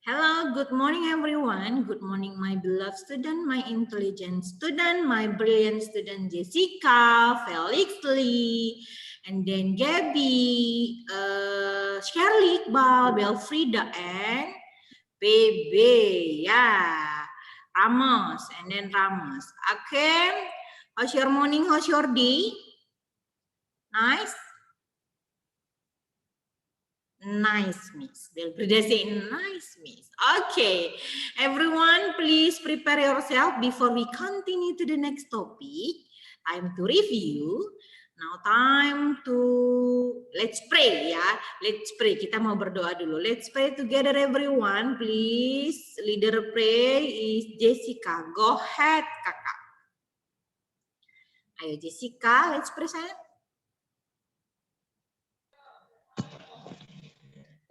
Hello, good morning everyone. Good morning my beloved student, my intelligent student, my brilliant student Jessica, Felix Lee, and then Gabby, Shirley, Iqbal, Belfrida, and Bebe. Yeah, Ramos, and then Ramos. Okay, how's your morning? How's your day? Nice? Nice, Miss. They'll say nice, Miss. Okay, everyone, please prepare yourself before we continue to the next topic. Time to review. Now time to let's pray ya. Let's pray. Kita mau berdoa dulu. Let's pray together, everyone. Please, leader pray is Jessica. Go ahead, kakak. Ayo Jessica, let's pray sayang.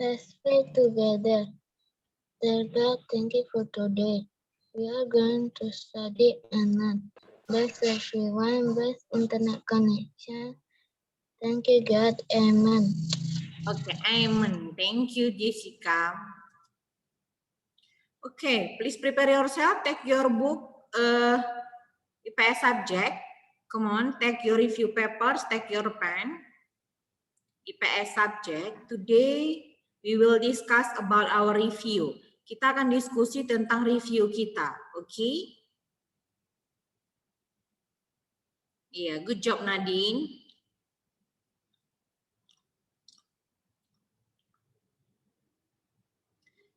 Let's pray together. Dear God, thank you for today. We are going to study and learn. Bless everyone, bless internet connection. Thank you, God. Amen. Okay, amen. Thank you, Jessica. Okay, please prepare yourself. Take your book, IPS subject. Come on, take your review papers, take your pen. IPS subject. Today, we will discuss about our review. Kita akan diskusi tentang review kita, oke? Iya, good job Nadine.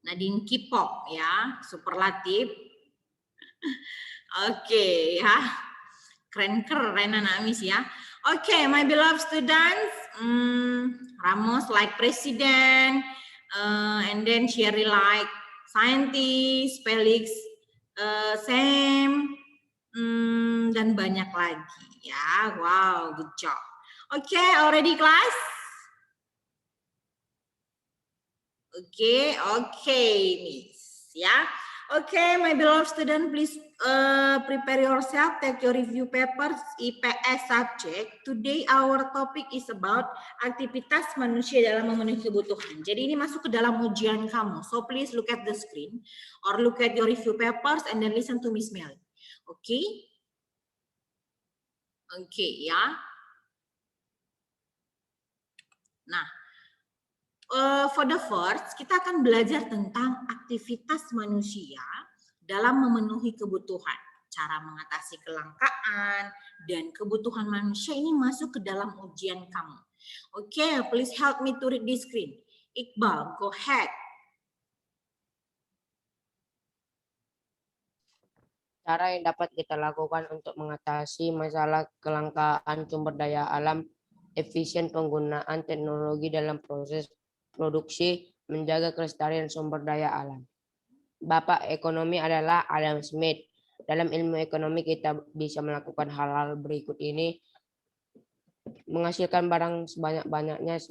Nadine Kipok ya, superlatif. Oke, ya. Keren-keren anak Miss ya. Okay, my beloved students, Ramos like president, and then Sherry like scientist, Felix, Sam, dan banyak lagi ya. Wow, good job. Okay, already class? Okay, Miss ya. Okay, my beloved student, please prepare yourself, take your review papers, IPS subject. Today our topic is about aktivitas manusia dalam memenuhi kebutuhan. Jadi ini masuk ke dalam ujian kamu. So please look at the screen or look at your review papers and then listen to Miss Melly. Okay? Okay, ya. Nah, for the first, kita akan belajar tentang aktivitas manusia dalam memenuhi kebutuhan, cara mengatasi kelangkaan, dan kebutuhan manusia ini masuk ke dalam ujian kamu. Okay, please help me to read this screen. Iqbal, go ahead. Cara yang dapat kita lakukan untuk mengatasi masalah kelangkaan sumber daya alam, efisien penggunaan teknologi dalam proses produksi, menjaga kelestarian sumber daya alam. Bapak ekonomi adalah Adam Smith. Dalam ilmu ekonomi kita bisa melakukan hal-hal berikut ini. Menghasilkan barang sebanyak-banyaknya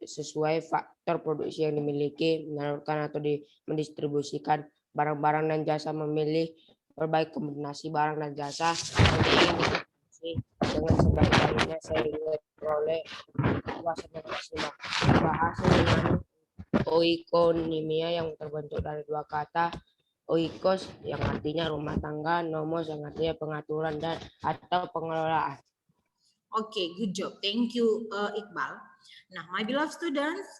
sesuai faktor produksi yang dimiliki, menyalurkan atau mendistribusikan barang-barang dan jasa, memilih berbagai kombinasi barang dan jasa dengan sebaik-baiknya sehingga peroleh kuasa yang maksimal. Bahasa dengan oikonomia yang terbentuk dari dua kata, oikos yang artinya rumah tangga, nomos yang artinya pengaturan dan atau pengelolaan. Okay, good job. Thank you, Iqbal. Nah, my beloved students,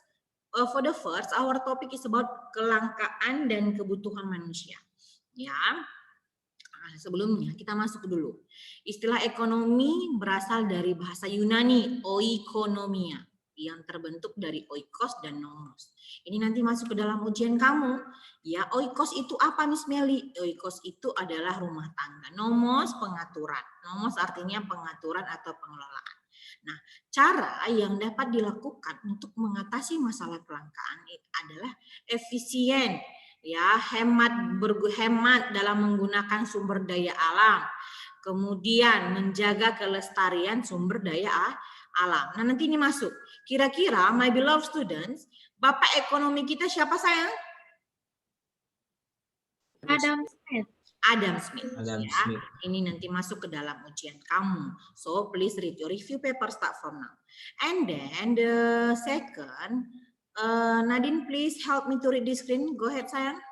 for the first, our topic is about kelangkaan dan kebutuhan manusia. Ya. Sebelumnya kita masuk dulu. Istilah ekonomi berasal dari bahasa Yunani oikonomia yang terbentuk dari oikos dan nomos. Ini nanti masuk ke dalam ujian kamu. Ya, oikos itu apa Miss Meli? Oikos itu adalah rumah tangga. Nomos pengaturan. Nomos artinya pengaturan atau pengelolaan. Nah, cara yang dapat dilakukan untuk mengatasi masalah kelangkaan adalah efisien. Ya, berhemat dalam menggunakan sumber daya alam, kemudian menjaga kelestarian sumber daya alam. Nah, nanti ini masuk. Kira-kira, my beloved students, Bapak ekonomi kita siapa sayang? Adam Smith. Adam Smith. Adam ya. Smith. Ini nanti masuk ke dalam ujian kamu. So, please read your review paper start from now. And then the second, Nadine, please help me to read the screen. Go ahead, sayang.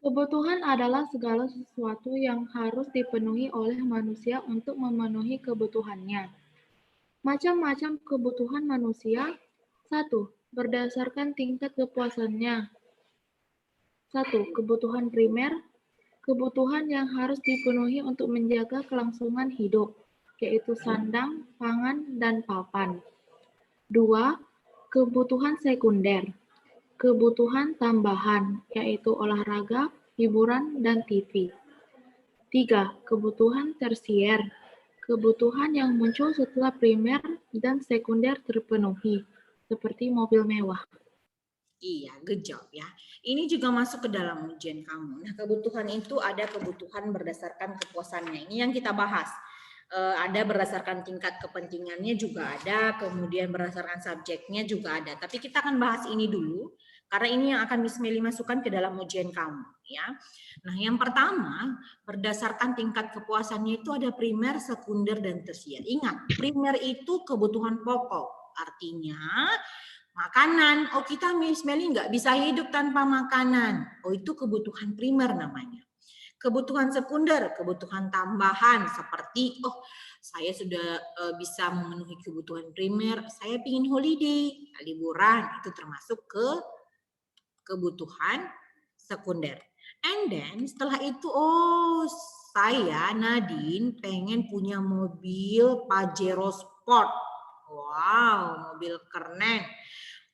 Kebutuhan adalah segala sesuatu yang harus dipenuhi oleh manusia untuk memenuhi kebutuhannya. Macam-macam kebutuhan manusia. 1. Berdasarkan tingkat kepuasannya. 1. Kebutuhan primer. Kebutuhan yang harus dipenuhi untuk menjaga kelangsungan hidup, yaitu sandang, pangan, dan papan. 2. Kebutuhan sekunder. Kebutuhan tambahan, yaitu olahraga, hiburan, dan TV. 3. Kebutuhan tersier. Kebutuhan yang muncul setelah primer dan sekunder terpenuhi, seperti mobil mewah. Iya, good job ya. Ini juga masuk ke dalam ujian kamu. Nah, kebutuhan itu ada kebutuhan berdasarkan kepuasannya. Ini yang kita bahas. Ada berdasarkan tingkat kepentingannya juga ada, kemudian berdasarkan subjeknya juga ada. Tapi kita akan bahas ini dulu, karena ini yang akan Miss Meli masukkan ke dalam ujian kamu. Ya. Nah, yang pertama, berdasarkan tingkat kepuasannya itu ada primer, sekunder, dan tersier. Ingat, primer itu kebutuhan pokok. Artinya, makanan, oh kita Miss Meli nggak bisa hidup tanpa makanan. Oh itu kebutuhan primer namanya. Kebutuhan sekunder, kebutuhan tambahan seperti oh saya sudah bisa memenuhi kebutuhan primer, saya ingin holiday, liburan, itu termasuk ke kebutuhan sekunder. And then setelah itu oh saya Nadine pengen punya mobil Pajero Sport. Wow, mobil keren.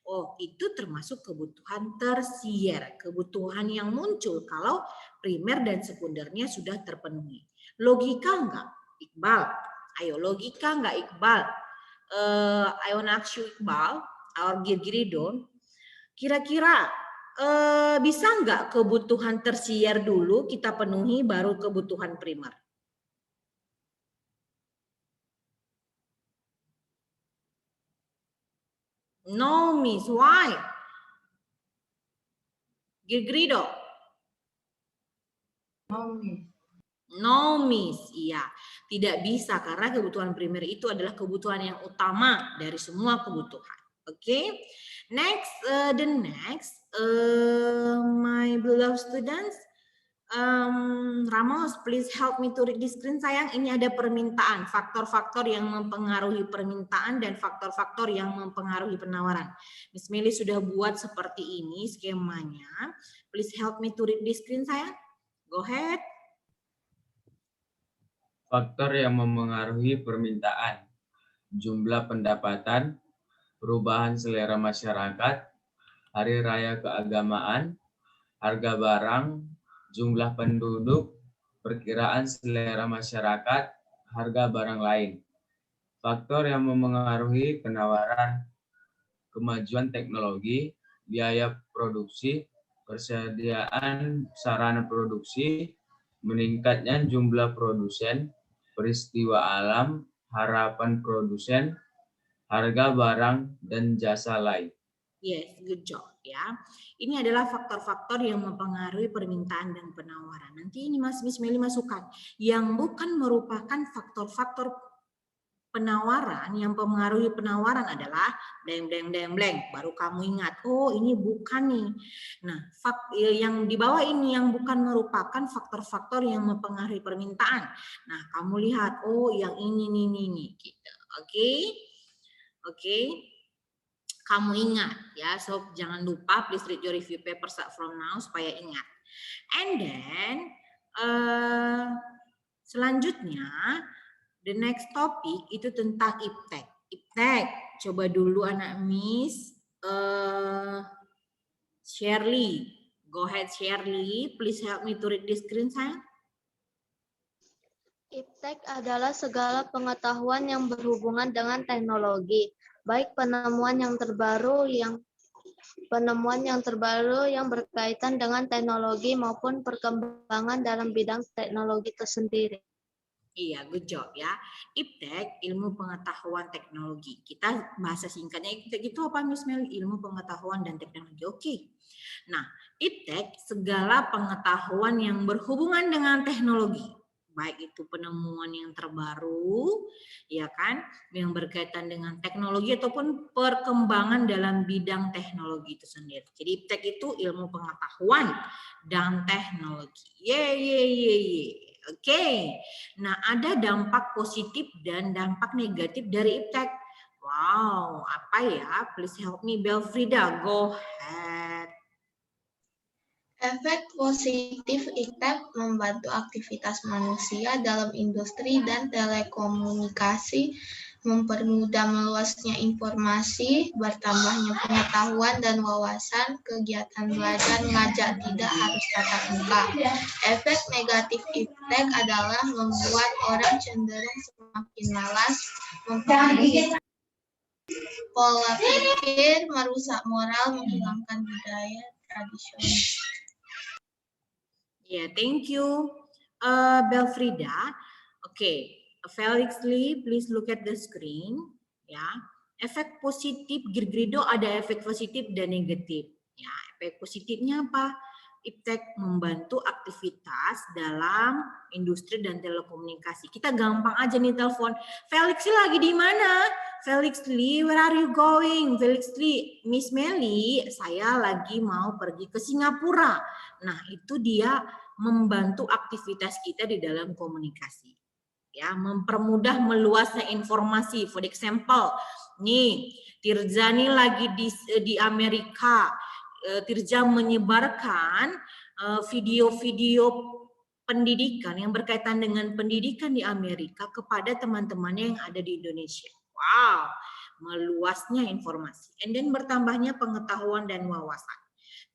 Oh, itu termasuk kebutuhan tersier, kebutuhan yang muncul kalau primer dan sekundernya sudah terpenuhi. Logika enggak, Iqbal? Ayo, logika enggak, Iqbal? I wanna ask you, Iqbal, or Girgiridon, kira-kira bisa enggak kebutuhan tersier dulu kita penuhi baru kebutuhan primer? No, Miss. Why? Girgrido. No, Miss. Iya, tidak bisa karena kebutuhan primer itu adalah kebutuhan yang utama dari semua kebutuhan. Oke. Next, my beloved students. Ramos, please help me to read the screen sayang. Ini ada permintaan, faktor-faktor yang mempengaruhi permintaan dan faktor-faktor yang mempengaruhi penawaran. Miss Meli sudah buat seperti ini skemanya. Please help me to read the screen sayang. Go ahead. Faktor yang mempengaruhi permintaan, jumlah pendapatan, perubahan selera masyarakat, hari raya keagamaan, harga barang, jumlah penduduk, perkiraan selera masyarakat, harga barang lain. Faktor yang mempengaruhi penawaran, kemajuan teknologi, biaya produksi, persediaan sarana produksi, meningkatnya jumlah produsen, peristiwa alam, harapan produsen, harga barang, dan jasa lain. Yes, good job ya. Ini adalah faktor-faktor yang mempengaruhi permintaan dan penawaran. Nanti ini Miss Meli masukkan yang bukan merupakan faktor-faktor penawaran, yang mempengaruhi penawaran adalah blank. Baru kamu ingat, oh ini bukan nih. Nah, yang di bawah ini yang bukan merupakan faktor-faktor yang mempengaruhi permintaan. Nah, kamu lihat, oh yang ini nih gitu. Oke. Kamu ingat ya, so jangan lupa please read your review paper start from now supaya ingat. And then selanjutnya the next topic itu tentang iptek. Iptek, coba dulu anak Miss Shirley. Go ahead Shirley, please help me to read the screen sayang. Iptek adalah segala pengetahuan yang berhubungan dengan teknologi, baik penemuan yang terbaru yang berkaitan dengan teknologi maupun perkembangan dalam bidang teknologi tersendiri. Iya, good job ya. Iptek, ilmu pengetahuan teknologi. Kita bahasa singkatnya Iptek itu apa Miss Mel? Ilmu pengetahuan dan teknologi. Oke. Nah, Iptek segala pengetahuan yang berhubungan dengan teknologi. baik itu penemuan yang terbaru, ya kan, yang berkaitan dengan teknologi ataupun perkembangan dalam bidang teknologi itu sendiri. Jadi iptek itu ilmu pengetahuan dan teknologi. Ye. Oke. Nah, ada dampak positif dan dampak negatif dari iptek. Wow, apa ya? Please help me, Belfrida. Go ahead. Efek positif iptek membantu aktivitas manusia dalam industri dan telekomunikasi, mempermudah meluasnya informasi, bertambahnya pengetahuan dan wawasan, kegiatan belajar mengajar tidak harus tatap muka. Efek negatif iptek adalah membuat orang cenderung semakin malas, mempengaruhi pola pikir, merusak moral, menghilangkan budaya tradisional. Yeah, thank you, Belfrida. Okay, Felix Lee, please look at the screen. Ya, efek positif Girgrido ada efek positif dan negatif. Ya, efek positifnya apa? Iptek membantu aktivitas dalam industri dan telekomunikasi. Kita gampang aja nih telepon. Felix Lee lagi di mana? Felix Lee, where are you going? Felix Lee, Miss Melly, saya lagi mau pergi ke Singapura. Nah, itu dia membantu aktivitas kita di dalam komunikasi. Ya, mempermudah meluasnya informasi. For example, nih, Tirza nih lagi di Amerika. Tirza menyebarkan video-video pendidikan yang berkaitan dengan pendidikan di Amerika kepada teman-temannya yang ada di Indonesia. Wow, meluasnya informasi. And then bertambahnya pengetahuan dan wawasan.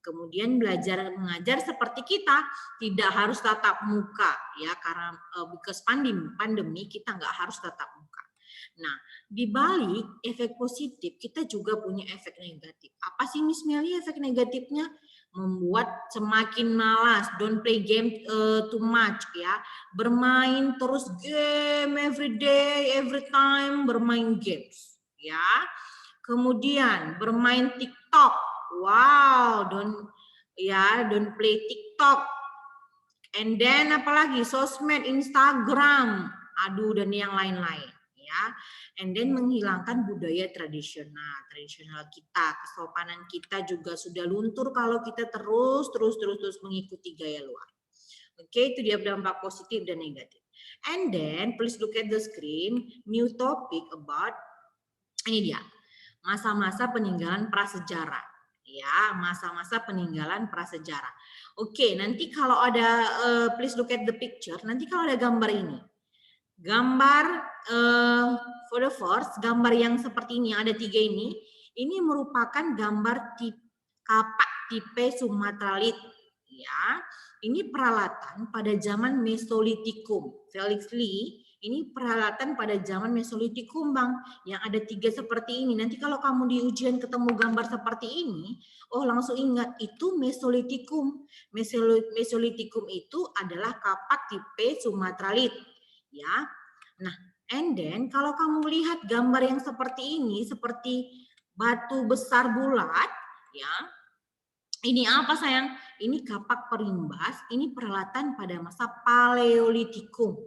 Kemudian belajar mengajar seperti kita tidak harus tatap muka ya, karena because pandemi kita nggak harus tatap muka. Nah, di balik efek positif kita juga punya efek negatif. Apa sih Miss Melly efek negatifnya? Membuat semakin malas, don't play game too much ya. Bermain terus game every day, every time bermain games ya. Kemudian bermain TikTok. Wow, don't play TikTok. And then apalagi sosmed, Instagram, aduh dan yang lain-lain ya. And then menghilangkan budaya tradisional kita, kesopanan kita juga sudah luntur kalau kita terus mengikuti gaya luar. Oke, itu dia dampak positif dan negatif. And then please look at the screen, new topic about ini dia. Masa-masa peninggalan prasejarah. Ya, masa-masa peninggalan prasejarah. Oke, nanti kalau ada, please look at the picture. Nanti kalau ada gambar ini. Gambar, for the first, gambar yang seperti ini, ada 3 ini. Ini merupakan gambar kapak tipe Sumatralit. Ya, ini peralatan pada zaman Mesolitikum. Felix Lee, ini peralatan pada zaman Mesolitikum, Bang. Yang ada 3 seperti ini. Nanti kalau kamu di ujian ketemu gambar seperti ini, oh langsung ingat, itu Mesolitikum. Mesolitikum itu adalah kapak tipe Sumatralit. Ya, nah, and then kalau kamu lihat gambar yang seperti ini, seperti batu besar bulat, ya, ini apa sayang? Ini kapak perimbas, ini peralatan pada masa Paleolitikum.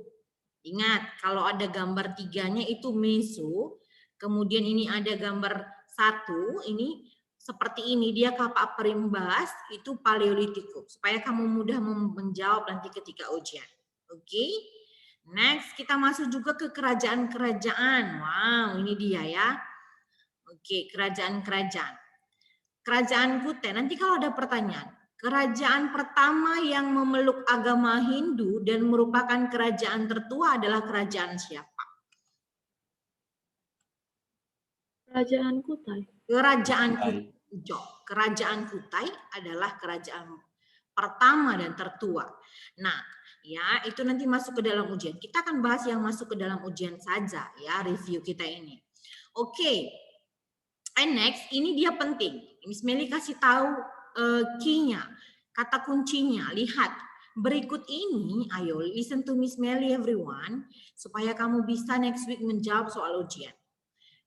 Ingat, kalau ada gambar 3-nya itu Meso, kemudian ini ada gambar 1, ini seperti ini, dia kapak perimbas, itu Paleolitikum. Supaya kamu mudah menjawab nanti ketika ujian. Oke? Next, kita masuk juga ke kerajaan-kerajaan. Wow, ini dia ya. Oke, kerajaan-kerajaan. Kerajaan Kutai, nanti kalau ada pertanyaan, kerajaan pertama yang memeluk agama Hindu dan merupakan kerajaan tertua adalah kerajaan siapa? Kerajaan Kutai. Kerajaan Kutai. Kerajaan Kutai adalah kerajaan pertama dan tertua. Nah, ya itu nanti masuk ke dalam ujian. Kita akan bahas yang masuk ke dalam ujian saja ya, review kita ini. Oke. And next, ini dia penting. Miss Melly kasih tahu key-nya, kata kuncinya. Lihat, berikut ini, ayo listen to Miss Melly everyone, supaya kamu bisa next week menjawab soal ujian.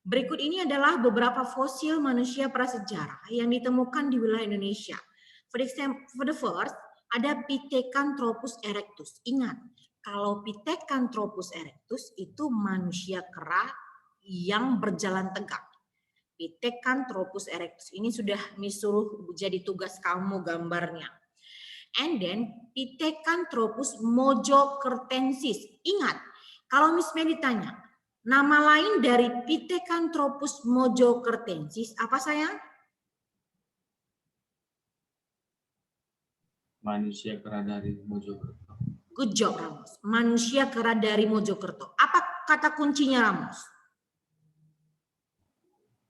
Berikut ini adalah beberapa fosil manusia prasejarah yang ditemukan di wilayah Indonesia. For example, for the first, ada Pithecanthropus erectus. Ingat, Kalau Pithecanthropus erectus itu manusia kera yang berjalan tegak. Pithecanthropus erectus ini sudah disuruh jadi tugas kamu gambarnya. And then Pithecanthropus mojokertensis. Ingat, kalau Miss Meli tanya, nama lain dari Pithecanthropus mojokertensis apa sayang? Manusia kera dari Mojokerto. Good job, Ramos. Manusia kera dari Mojokerto. Apa kata kuncinya, Ramos?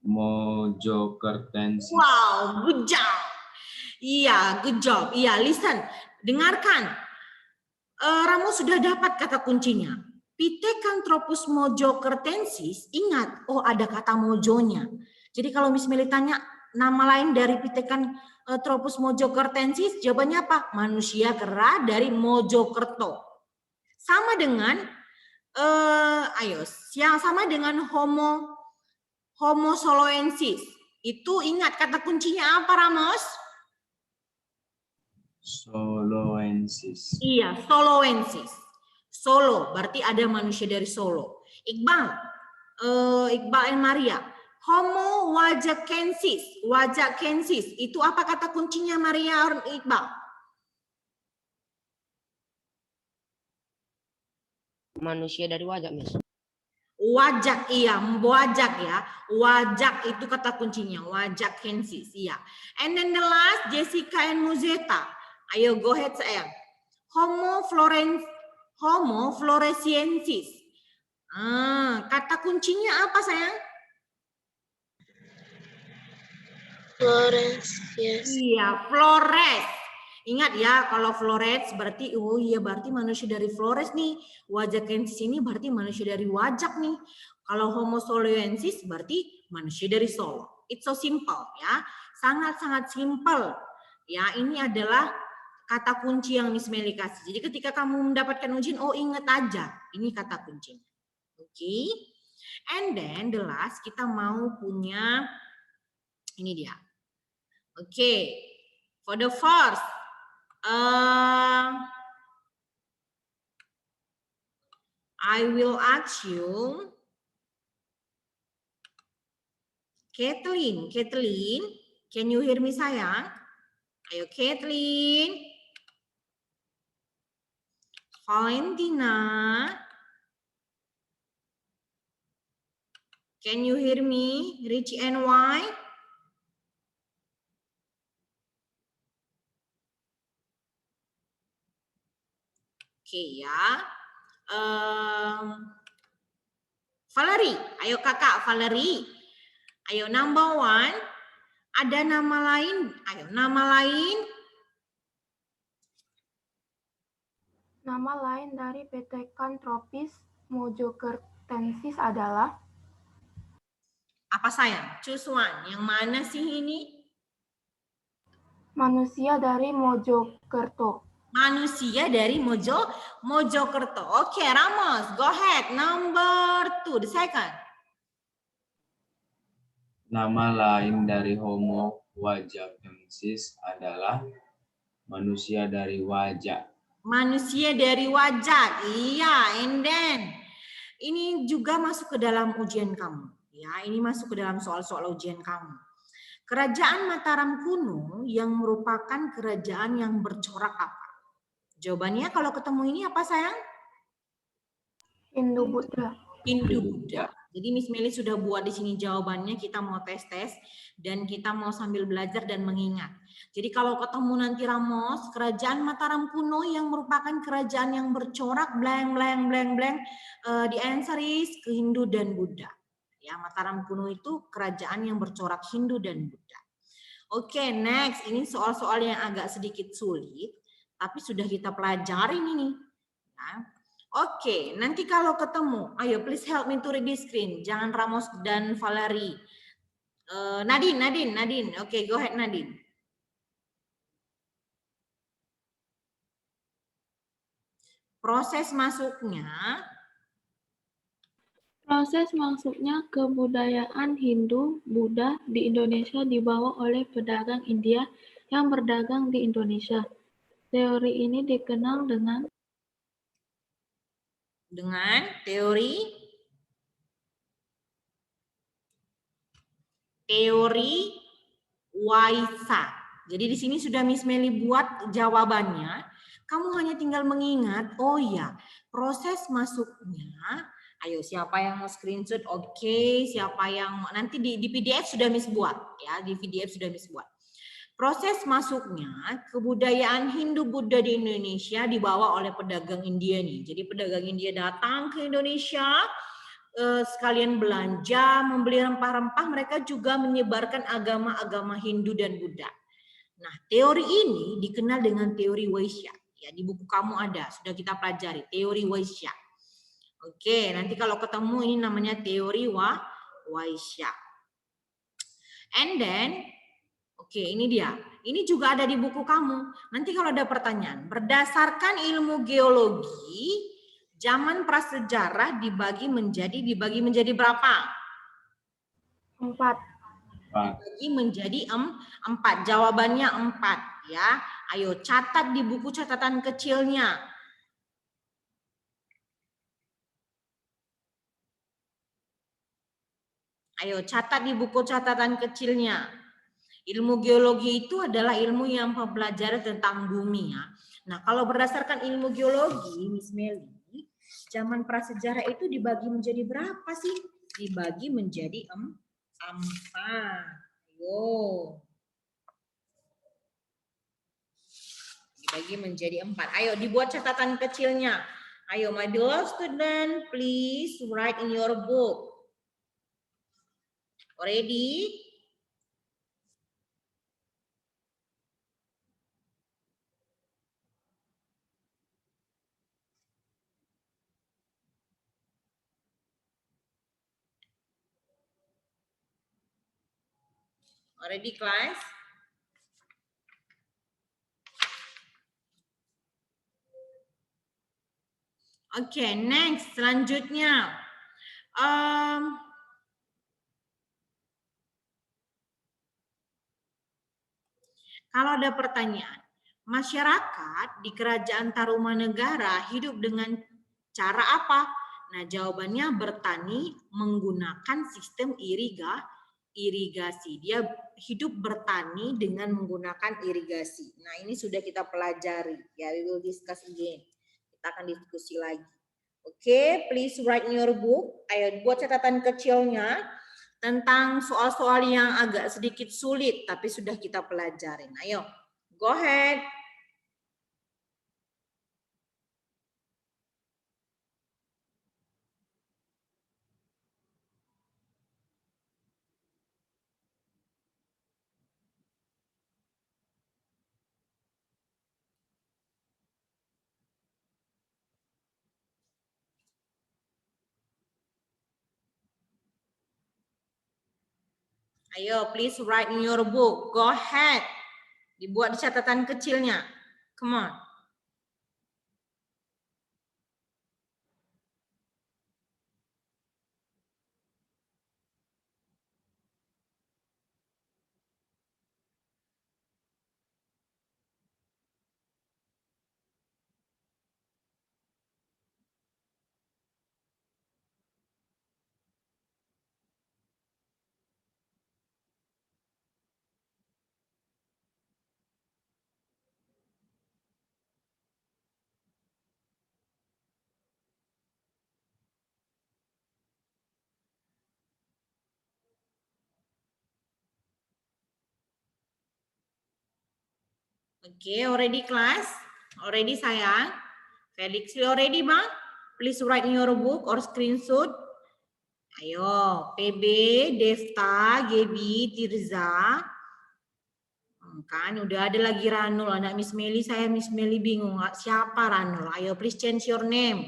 Mojokertensis. Wow, good job. Iya, good job. Iya, listen. Dengarkan. Ramos sudah dapat kata kuncinya. Pithecanthropus mojokertensis, ingat, oh ada kata mojonya. Jadi kalau Miss Meli tanya, nama lain dari Pithecanthropus mojokertensis, jawabannya apa? Manusia kera dari Mojokerto. Sama dengan, sama dengan Homo soloensis. Itu ingat kata kuncinya apa, Ramos? Soloensis. Iya, Soloensis. Solo, berarti ada manusia dari Solo. Iqbal and Maria. Homo wajakensis. Wajakensis, itu apa kata kuncinya Maria Iqbal? Manusia dari wajak, Miss. Wajak, iya, wajak ya. Wajak itu kata kuncinya, wajakensis, iya. And then the last, Jessica and Muzeta. Ayo, go ahead sayang. Homo floresiensis. Kata kuncinya apa sayang? Flores, yes. Iya, Flores. Ingat ya, kalau Flores berarti, oh iya berarti manusia dari Flores nih. Wajakensis ini berarti manusia dari Wajak nih. Kalau Homo soloensis berarti manusia dari Solo. It's so simple ya. Sangat-sangat simple. Ya, ini adalah kata kunci yang Miss Meli kasih. Jadi ketika kamu mendapatkan ujian, oh ingat aja. Ini kata kuncinya. Oke. And then the last, kita mau punya, ini dia. Oke. For the first, I will ask you, Kathleen, can you hear me sayang? Ayo Kathleen, Valentina, can you hear me? Richie and Y? Oke ya. Valerie, ayo kakak Valerie. Ayo number one. Ada nama lain? Ayo nama lain. Nama lain dari Pithecanthropus mojokertensis adalah Apa sayang? Choose one. Yang mana sih ini? manusia dari Mojokerto. Manusia dari Mojokerto. Oke, Ramos, go ahead. Number 2, the second. Nama lain dari Homo wajakensis adalah manusia dari Wajak. Manusia dari Wajak. Iya, and then ini juga masuk ke dalam ujian kamu. Ya, ini masuk ke dalam soal-soal ujian kamu. Kerajaan Mataram kuno yang merupakan kerajaan yang bercorak apa? Jawabannya kalau ketemu ini apa sayang? Hindu Buddha. Hindu Buddha. Jadi Miss Meli sudah buat di sini jawabannya, kita mau tes-tes dan kita mau sambil belajar dan mengingat. Jadi kalau ketemu nanti Ramos, kerajaan Mataram kuno yang merupakan kerajaan yang bercorak blank, the answer is ke Hindu dan Buddha. Ya, Mataram kuno itu kerajaan yang bercorak Hindu dan Buddha. Oke, next. Ini soal-soal yang agak sedikit sulit, tapi sudah kita pelajarin ini. Ya. Oke, nanti kalau ketemu, ayo please help me to read the screen. Jangan Ramos dan Valerie. Nadine. Oke, go ahead Nadine. Proses masuknya Kebudayaan Hindu Buddha di Indonesia dibawa oleh pedagang India yang berdagang di Indonesia. Teori ini dikenal dengan Dengan teori Weissa. Jadi di sini sudah Miss Meli buat jawabannya. Kamu hanya tinggal mengingat, oh ya, proses masuknya. Ayo, siapa yang mau screenshot? Oke, siapa yang nanti di PDF sudah Miss buat ya, di PDF sudah Miss buat. Proses masuknya kebudayaan Hindu-Buddha di Indonesia dibawa oleh pedagang India nih. Jadi pedagang India datang ke Indonesia, sekalian belanja, membeli rempah-rempah, mereka juga menyebarkan agama-agama Hindu dan Buddha. Nah, teori ini dikenal dengan teori Weissa. Ya, di buku kamu ada, sudah kita pelajari teori Weissa. Oke, nanti kalau ketemu ini namanya teori Weissa. And then, oke, ini dia. Ini juga ada di buku kamu. Nanti kalau ada pertanyaan, berdasarkan ilmu geologi, zaman prasejarah dibagi menjadi berapa? 4. Dibagi menjadi 4. Jawabannya 4 ya. Ayo catat di buku catatan kecilnya. Ayo catat di buku catatan kecilnya. Ilmu geologi itu adalah ilmu yang mempelajari tentang bumi ya. Nah, kalau berdasarkan ilmu geologi, Miss Meli, zaman prasejarah itu dibagi menjadi berapa sih? Dibagi menjadi 4. Ayo. Dibagi menjadi 4. Ayo dibuat catatan kecilnya. Ayo my beloved student, please write in your book. Ready? Ready class? Oke, next selanjutnya. Kalau ada pertanyaan, masyarakat di Kerajaan Tarumanegara hidup dengan cara apa? Nah, jawabannya bertani menggunakan sistem irigasi. Dia hidup bertani dengan menggunakan irigasi. Nah, ini sudah kita pelajari. Ya, we will discuss again. Kita akan diskusi lagi. Oke, please write in your book. Ayo buat catatan kecilnya tentang soal-soal yang agak sedikit sulit, tapi sudah kita pelajarin. Ayo, go ahead. Ayo, please write in your book. Go ahead. Dibuat di catatan kecilnya. Come on. Okay, already class? Already sayang? Felix, you already bang? Please write in your book or screenshot. Ayo, PB, Devta, Gebi, Tirza. Kan udah ada lagi Ranul, anak Miss Meli, saya Miss Meli bingung. Siapa Ranul? Ayo please change your name.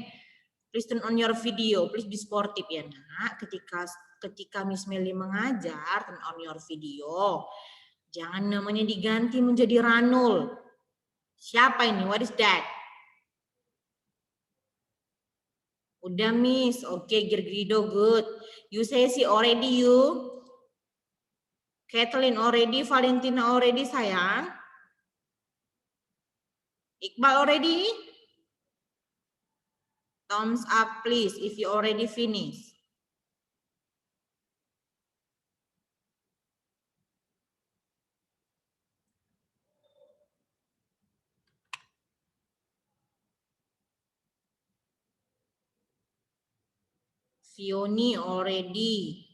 Please turn on your video. Please be sportive ya nak. Ketika Miss Meli mengajar, turn on your video. Jangan namanya diganti menjadi Ranul. Siapa ini? What is that? Udah Miss. Oke, Girgrido good. You say si already you. Kathleen already, Valentina already sayang. Iqbal already? Thumbs up, please, if you already finished. Fioni already.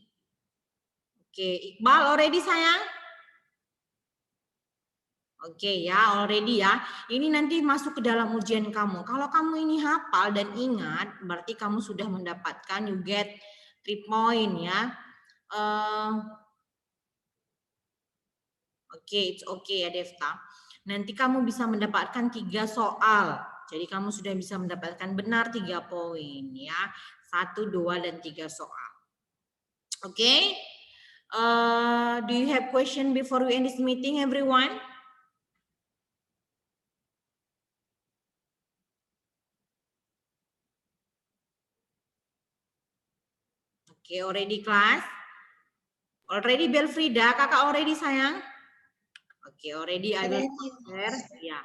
Oke, Iqbal already sayang? Oke ya, already ya. Ini nanti masuk ke dalam ujian kamu. Kalau kamu ini hafal dan ingat, berarti kamu sudah mendapatkan, you get 3 point ya. Oke, it's okay ya Devta. Nanti kamu bisa mendapatkan 3 soal. Jadi kamu sudah bisa mendapatkan benar 3 poin ya. 1, 2, dan 3 soal. Oke. Do you have question before we end this meeting, everyone? Oke, already class? Already Belfrida, kakak already sayang? Oke, already I will stop share. Yeah.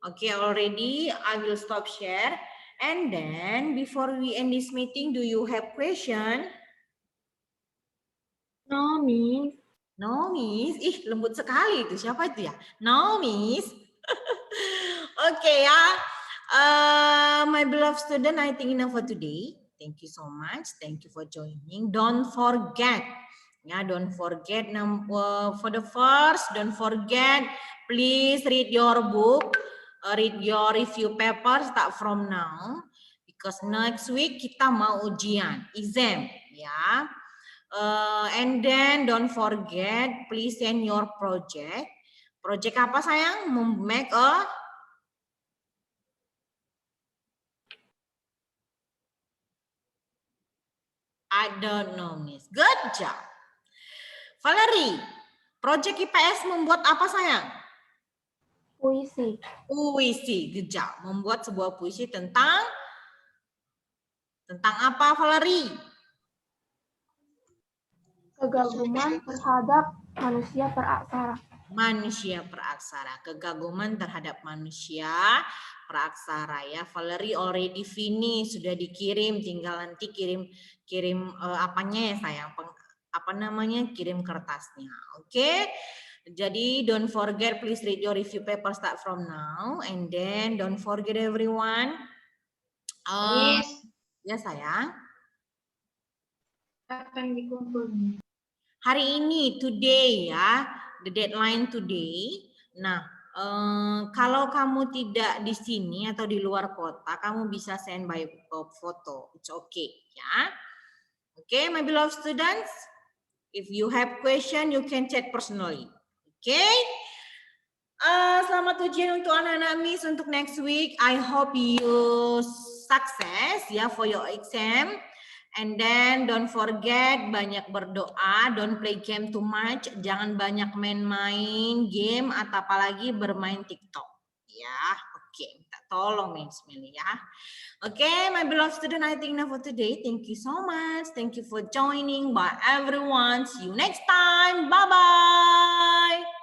Okay, already I will stop share. And then before we end this meeting, do you have question? No, Miss. No, Miss. Ih, lembut sekali itu. Siapa itu ya? No, Miss. Okay, ya. My beloved student, I think enough for today. Thank you so much. Thank you for joining. Don't forget. Ya, don't forget. For the first, don't forget. Please read your book. Read your review paper start from now. Because next week kita mau ujian. Exam. Ya. And then don't forget, please send your project. Project apa sayang? Make a I don't know, Miss. Good job. Valerie, project IPS membuat apa sayang? Puisi. Puisi, good job. Membuat sebuah puisi tentang apa Valerie? Kegaguman terhadap manusia peraksara. Manusia peraksara, kegaguman terhadap manusia peraksara ya. Valerie already finish, sudah dikirim, tinggal nanti kirim apanya ya sayang, kirim kertasnya. Oke. Jadi don't forget, please read your review paper start from now, and then don't forget everyone. Ya sayang. Akan dikumpulkan. Hari ini, today ya, the deadline today. Nah, kalau kamu tidak di sini atau di luar kota, kamu bisa send by photo. It's okay, ya. Okay, my beloved students. If you have question, you can chat personally. Okay. Selamat ujian untuk anak-anak Miss untuk next week. I hope you success ya for your exam. And then don't forget banyak berdoa, don't play game too much, jangan banyak main-main game atau apalagi bermain TikTok. Ya, oke, minta tolong Miss Meli ya. Oke, my beloved student, I think enough for today. Thank you so much. Thank you for joining. Bye everyone. See you next time. Bye-bye.